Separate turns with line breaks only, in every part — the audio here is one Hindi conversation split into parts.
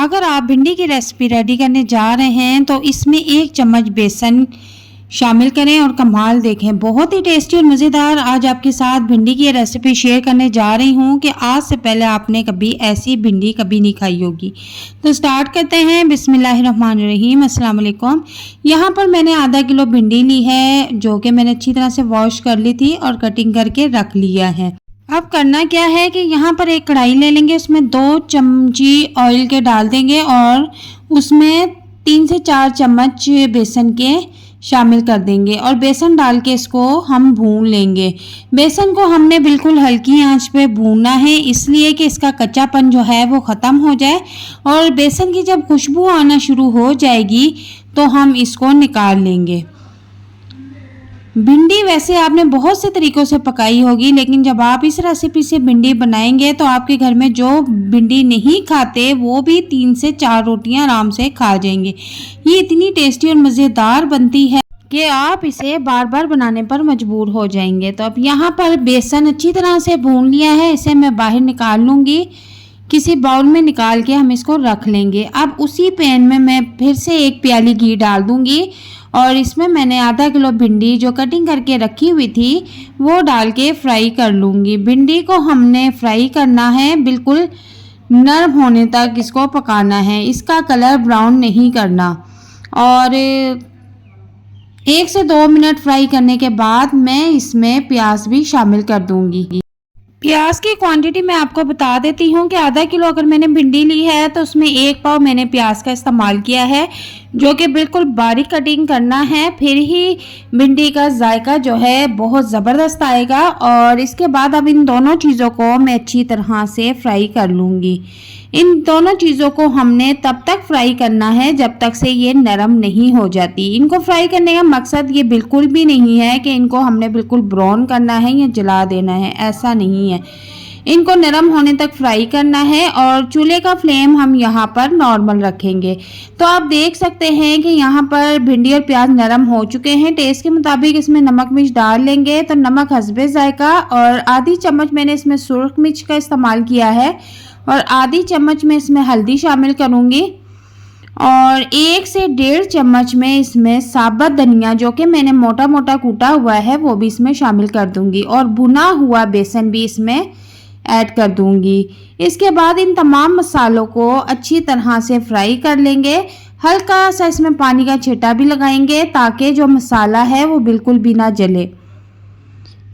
अगर आप भिंडी की रेसिपी रेडी करने जा रहे हैं तो इसमें 1 चम्मच बेसन शामिल करें और कमाल देखें, बहुत ही टेस्टी और मज़ेदार आज आपके साथ भिंडी की रेसिपी शेयर करने जा रही हूं कि आज से पहले आपने कभी ऐसी भिंडी कभी नहीं खाई होगी। तो स्टार्ट करते हैं। बिस्मिल्लाहिर्रहमानिर्रहीम। अस्सलाम वालेकुम। यहाँ पर मैंने आधा किलो भिंडी ली है जो कि मैंने अच्छी तरह से वॉश कर ली थी और कटिंग करके रख लिया है। अब करना क्या है कि यहाँ पर एक कढ़ाई ले लेंगे, उसमें 2 चमची ऑयल के डाल देंगे और उसमें 3 से 4 चम्मच बेसन के शामिल कर देंगे और बेसन डाल के इसको हम भून लेंगे। बेसन को हमने बिल्कुल हल्की आंच पे भूनना है, इसलिए कि इसका कच्चापन जो है वो ख़त्म हो जाए और बेसन की जब खुशबू आना शुरू हो जाएगी तो हम इसको निकाल लेंगे। भिंडी वैसे आपने बहुत से तरीक़ों से पकाई होगी, लेकिन जब आप इस रेसिपी से भिंडी बनाएंगे तो आपके घर में जो भिंडी नहीं खाते वो भी 3 से 4 रोटियां आराम से खा जाएंगे। ये इतनी टेस्टी और मज़ेदार बनती है कि आप इसे बार बार बनाने पर मजबूर हो जाएंगे। तो अब यहाँ पर बेसन अच्छी तरह से भून लिया है, इसे मैं बाहर निकाल लूँगी। किसी बाउल में निकाल के हम इसको रख लेंगे। अब उसी पैन में मैं फिर से 1 प्याली घी डाल दूँगी और इसमें मैंने आधा किलो भिंडी जो कटिंग करके रखी हुई थी वो डाल के फ्राई कर लूँगी। भिंडी को हमने फ्राई करना है, बिल्कुल नरम होने तक इसको पकाना है, इसका कलर ब्राउन नहीं करना। और 1 से 2 मिनट फ्राई करने के बाद मैं इसमें प्याज भी शामिल कर दूँगी। प्याज की क्वांटिटी मैं आपको बता देती हूँ कि आधा किलो अगर मैंने भिंडी ली है तो उसमें 1 पाव मैंने प्याज का इस्तेमाल किया है, जो कि बिल्कुल बारीक कटिंग करना है, फिर ही भिंडी का जायका जो है बहुत ज़बरदस्त आएगा। और इसके बाद अब इन दोनों चीज़ों को मैं अच्छी तरह से फ्राई कर लूँगी। इन दोनों चीज़ों को हमने तब तक फ्राई करना है जब तक से ये नरम नहीं हो जाती। इनको फ्राई करने का मकसद ये बिल्कुल भी नहीं है कि इनको हमने बिल्कुल ब्राउन करना है या जला देना है, ऐसा नहीं है। इनको नरम होने तक फ्राई करना है और चूल्हे का फ्लेम हम यहाँ पर नॉर्मल रखेंगे। तो आप देख सकते हैं कि यहाँ पर भिंडी और प्याज नरम हो चुके हैं। टेस्ट के मुताबिक इसमें नमक मिर्च डाल लेंगे, तो नमक हस्बे जायका और आधी चम्मच मैंने इसमें सुर्ख मिर्च का इस्तेमाल किया है और आधी चम्मच में इसमें हल्दी शामिल करूँगी और 1 से 1.5 चम्मच में इसमें साबुत धनिया जो कि मैंने मोटा मोटा कूटा हुआ है वो भी इसमें शामिल कर दूँगी और भुना हुआ बेसन भी इसमें ऐड कर दूँगी। इसके बाद इन तमाम मसालों को अच्छी तरह से फ्राई कर लेंगे। हल्का सा इसमें पानी का छींटा भी लगाएंगे ताकि जो मसाला है वो बिल्कुल भी ना जले।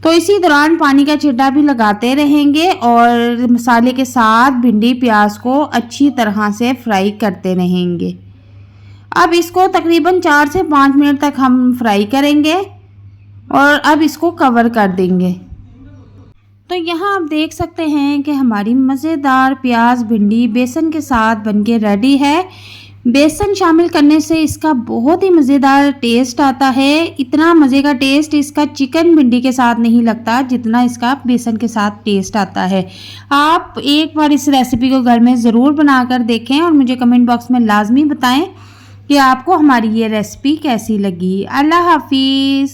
तो इसी दौरान पानी का छींटा भी लगाते रहेंगे और मसाले के साथ भिंडी प्याज को अच्छी तरह से फ्राई करते रहेंगे। अब इसको तकरीबन 4 से 5 मिनट तक हम फ्राई करेंगे और अब इसको कवर कर देंगे। तो यहाँ आप देख सकते हैं कि हमारी मज़ेदार प्याज भिंडी बेसन के साथ बनके रेडी है। बेसन शामिल करने से इसका बहुत ही मज़ेदार टेस्ट आता है। इतना मज़े का टेस्ट इसका चिकन भिंडी के साथ नहीं लगता जितना इसका बेसन के साथ टेस्ट आता है। आप एक बार इस रेसिपी को घर में ज़रूर बनाकर देखें और मुझे कमेंट बॉक्स में लाजमी बताएं कि आपको हमारी ये रेसिपी कैसी लगी। अल्लाह हाफिज़।